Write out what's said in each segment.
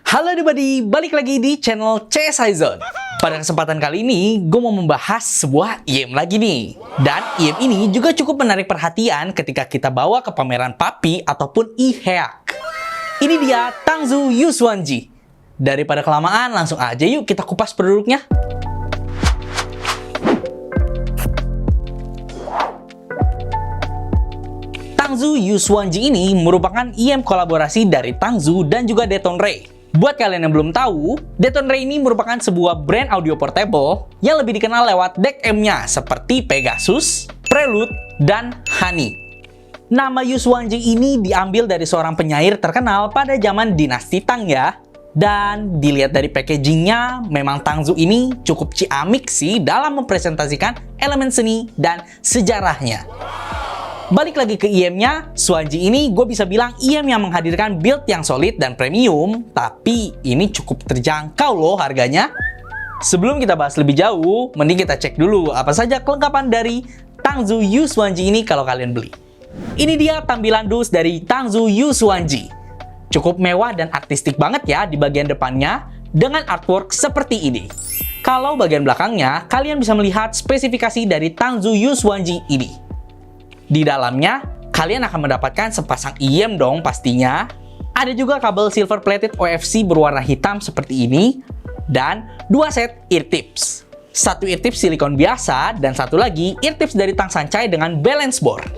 Halo everybody, balik lagi di channel CSI Zone. Pada kesempatan kali ini, gue mau membahas sebuah IEM lagi nih. Dan IEM ini juga cukup menarik perhatian ketika kita bawa ke pameran PAPI ataupun IHEAC. Ini dia Tangzu Yuswanji. Daripada kelamaan, langsung aja yuk kita kupas produknya. Tangzu Yuswanji ini merupakan IEM kolaborasi dari Tangzu dan juga Detonray. Buat kalian yang belum tahu, Detonray ini merupakan sebuah brand audio portable yang lebih dikenal lewat deck M-nya seperti Pegasus, Prelude, dan Honey. Nama Yuswanji ini diambil dari seorang penyair terkenal pada zaman dinasti Tang ya. Dan dilihat dari packagingnya, memang Tangzu ini cukup ciamik sih dalam mempresentasikan elemen seni dan sejarahnya. Balik lagi ke IEM-nya, Yuswanji ini gue bisa bilang IEM yang menghadirkan build yang solid dan premium, tapi ini cukup terjangkau loh harganya. Sebelum kita bahas lebih jauh, mending kita cek dulu apa saja kelengkapan dari Tangzu Yuswanji ini kalau kalian beli. Ini dia tampilan dus dari Tangzu Yuswanji. Cukup mewah dan artistik banget ya di bagian depannya dengan artwork seperti ini. Kalau bagian belakangnya, kalian bisa melihat spesifikasi dari Tangzu Yuswanji ini. Di dalamnya, kalian akan mendapatkan sepasang IEM dong pastinya. Ada juga kabel silver plated OFC berwarna hitam seperti ini. Dan 2 set ear tips. Satu ear tips silikon biasa dan satu lagi ear tips dari Tang Sancai dengan balance board.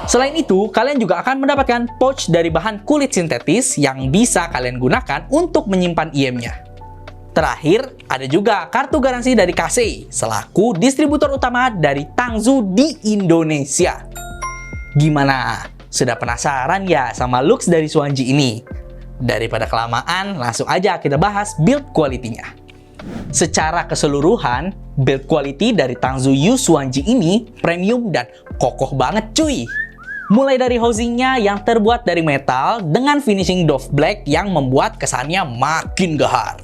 Selain itu, kalian juga akan mendapatkan pouch dari bahan kulit sintetis yang bisa kalian gunakan untuk menyimpan IEM-nya. Terakhir, ada juga kartu garansi dari KC selaku distributor utama dari Tangzu di Indonesia. Gimana? Sudah penasaran ya sama looks dari Yuswanji ini? Daripada kelamaan, langsung aja kita bahas build quality-nya. Secara keseluruhan, build quality dari Tangzu Yuswanji ini premium dan kokoh banget cuy. Mulai dari housingnya yang terbuat dari metal dengan finishing doff black yang membuat kesannya makin gahar.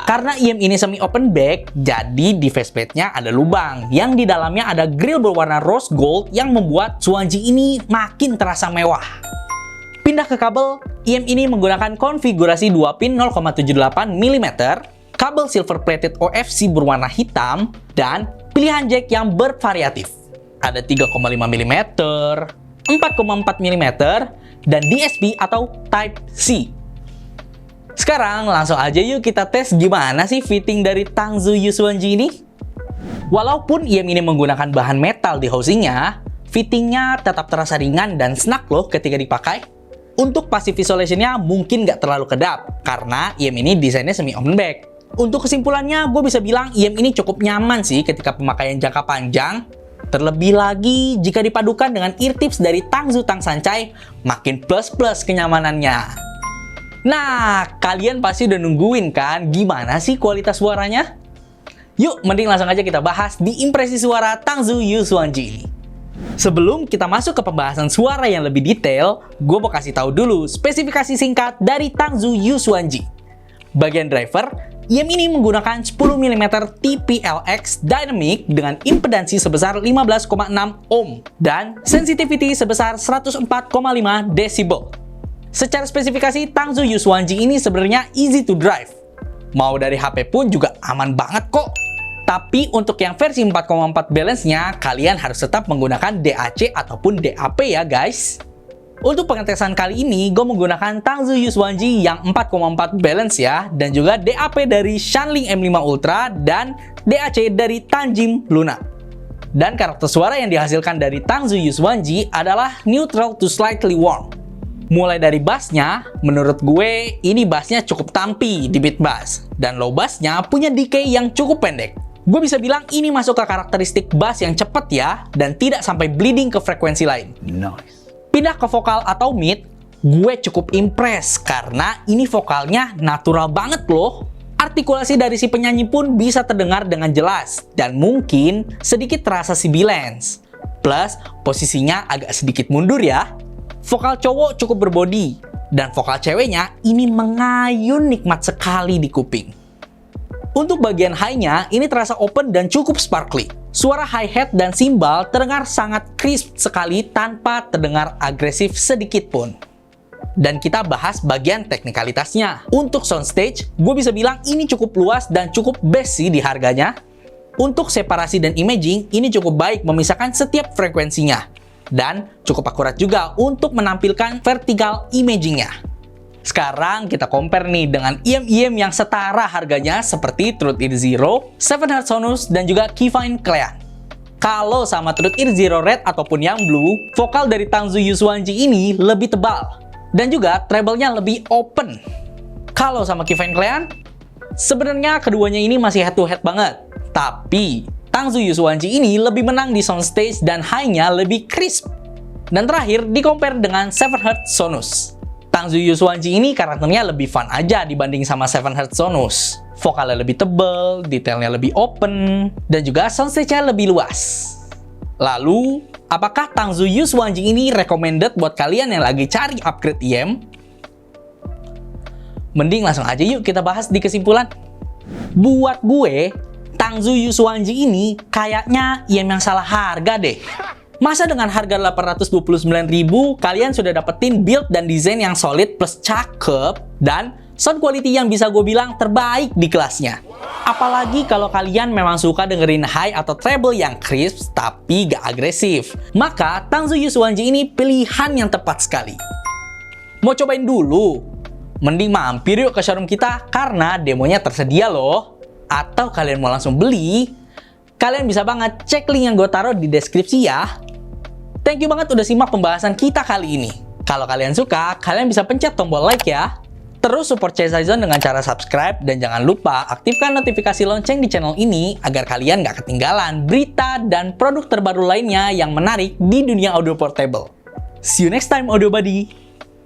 Karena IEM ini semi open back, jadi di faceplate-nya ada lubang yang di dalamnya ada grill berwarna rose gold yang membuat Yuswanji ini makin terasa mewah. Pindah ke kabel, IEM ini menggunakan konfigurasi 2 pin 0,78 mm, kabel silver plated OFC berwarna hitam, dan pilihan jack yang bervariatif. Ada 3,5 mm, 4,4 mm, dan DSP atau Type-C. Sekarang langsung aja yuk kita tes gimana sih fitting dari Tangzu Yuswanji ini. Walaupun IEM ini menggunakan bahan metal di housingnya, fittingnya tetap terasa ringan dan snug loh ketika dipakai. Untuk passive isolation-nya mungkin nggak terlalu kedap, karena IEM ini desainnya semi open back. Untuk kesimpulannya, gue bisa bilang IEM ini cukup nyaman sih ketika pemakaian jangka panjang. Terlebih lagi jika dipadukan dengan ear tips dari Tangzu Tang Sancai, makin plus-plus kenyamanannya. Nah, kalian pasti udah nungguin kan gimana sih kualitas suaranya? Yuk, mending langsung aja kita bahas di impresi suara Tangzu Yuswanji ini. Sebelum kita masuk ke pembahasan suara yang lebih detail, gue mau kasih tahu dulu spesifikasi singkat dari Tangzu Yuswanji. Bagian driver, IEM ini menggunakan 10 mm TPLX Dynamic dengan impedansi sebesar 15,6 ohm dan sensitivity sebesar 104,5 decibel. Secara spesifikasi, Tangzu Yuswanji ini sebenarnya easy to drive. Mau dari HP pun juga aman banget kok. Tapi untuk yang versi 4,4 balance-nya, kalian harus tetap menggunakan DAC ataupun DAP ya guys. Untuk pengetesan kali ini, gue menggunakan Tangzu Yuswanji yang 4,4 balance ya, dan juga DAP dari Shanling M5 Ultra dan DAC dari Tanjim Luna. Dan karakter suara yang dihasilkan dari Tangzu Yuswanji adalah neutral to slightly warm. Mulai dari bassnya, menurut gue ini bassnya cukup tampi di beat bass, dan low bassnya punya decay yang cukup pendek. Gue bisa bilang ini masuk ke karakteristik bass yang cepat ya, dan tidak sampai bleeding ke frekuensi lain. Nice. Pindah ke vokal atau mid, gue cukup impress karena ini vokalnya natural banget loh. Artikulasi dari si penyanyi pun bisa terdengar dengan jelas, dan mungkin sedikit terasa sibilance. Plus, posisinya agak sedikit mundur ya. Vokal cowok cukup berbodi, dan vokal ceweknya ini mengayun nikmat sekali di kuping. Untuk bagian high-nya, ini terasa open dan cukup sparkly. Suara hi-hat dan cymbal terdengar sangat crisp sekali tanpa terdengar agresif sedikit pun. dan kita bahas bagian teknikalitasnya. Untuk soundstage, gue bisa bilang ini cukup luas dan cukup best sih di harganya. Untuk separasi dan imaging, ini cukup baik memisahkan setiap frekuensinya. Dan cukup akurat juga untuk menampilkan vertical imagingnya. Sekarang kita compare nih dengan IEM yang setara harganya seperti Truth Ear Zero, 7Hz Sonus, dan juga Keyfine Clean. Kalau sama Truth Ear Zero Red ataupun yang Blue, vokal dari Tangzu U1G ini lebih tebal. Dan juga treble-nya lebih open. Kalau sama Keyfine Clean, sebenarnya keduanya ini masih head to head banget. Tapi, Tangzu U1G ini lebih menang di soundstage dan high-nya lebih crisp. Dan terakhir, di-compare dengan 7Hz Sonus. Tangzu U1G ini karakternya lebih fun aja dibanding sama 7Hz Sonus. Vokalnya lebih tebal, detailnya lebih open, dan juga soundstage-nya lebih luas. Lalu, apakah Tangzu U1G ini recommended buat kalian yang lagi cari upgrade IEM? Mending langsung aja yuk kita bahas di kesimpulan. Buat gue, Tangzu U1G ini kayaknya IEM yang salah harga deh. Masa dengan harga 829.000 kalian sudah dapetin build dan desain yang solid plus cakep dan sound quality yang bisa gue bilang terbaik di kelasnya. Apalagi kalau kalian memang suka dengerin high atau treble yang crisp tapi gak agresif. Maka Tangzu U1G ini pilihan yang tepat sekali. Mau cobain dulu? Mending mampir yuk ke showroom kita karena demonya tersedia loh. Atau kalian mau langsung beli? Kalian bisa banget cek link yang gue taruh di deskripsi ya. Thank you banget udah simak pembahasan kita kali ini. Kalau kalian suka, kalian bisa pencet tombol like ya. Terus support CSI Zone dengan cara subscribe dan jangan lupa aktifkan notifikasi lonceng di channel ini agar kalian gak ketinggalan berita dan produk terbaru lainnya yang menarik di dunia audio portable. See you next time, Audio Buddy!